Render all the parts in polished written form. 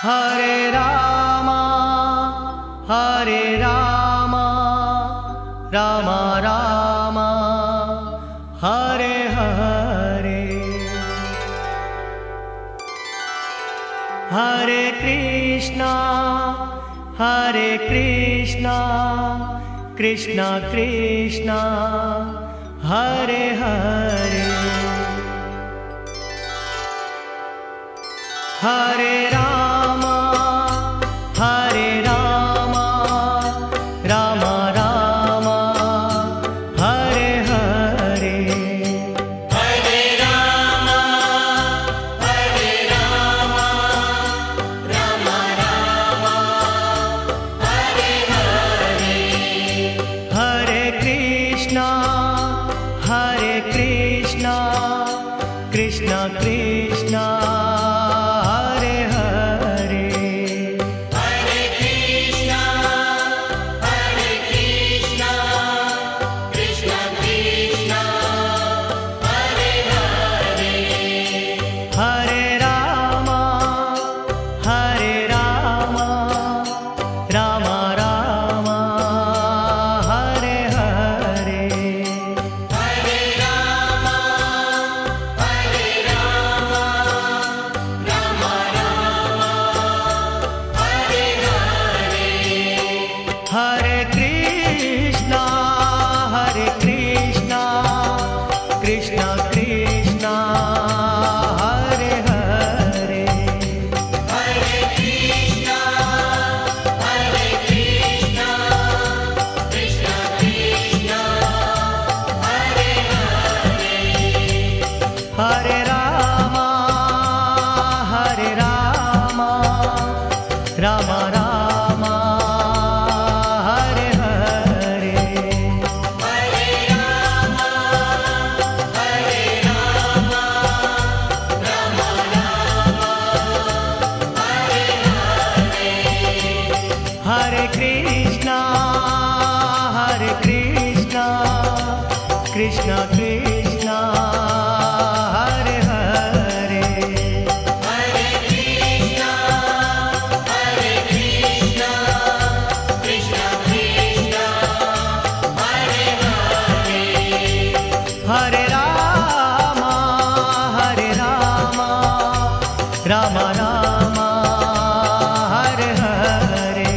Hare Rama Rama Rama Hare Hare. Hare Krishna Krishna Krishna Hare Hare. Hare Rama Rama Rama Hare Hare. Hare Rama Rama Rama Hare Hare. Hare Krishna Krishna Krishna Hare Hare. Hare Krishna Krishna Krishna Hare Hare. Hare Rama Rama Rama Hare Hare. Hare Rama Rama Rama Hare Hare. Hare Krishna Krishna Krishna Hare Hare. Hare Krishna Krishna Krishna Hare Hare. Hare Rama Rama Rama Hare Hare. Hare Rama Rama Rama Hare Hare. Hare Krishna Krishna Krishna Hare Hare. Hare Krishna Krishna Krishna Hare Hare. Hare Rama Rama Rama Hare Hare.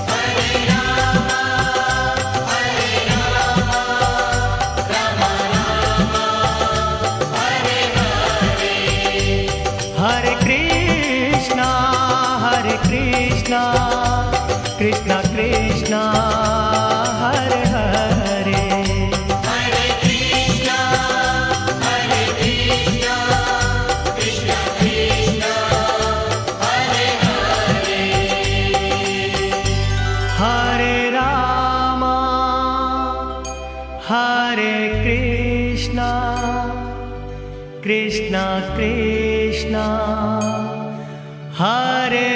Hare Rama Rama Rama Hare Hare. Hare Krishna Krishna Krishna Hare Hare. Hare Krishna Krishna Krishna Hare Hare. Hare Rama Krishna Krishna Hare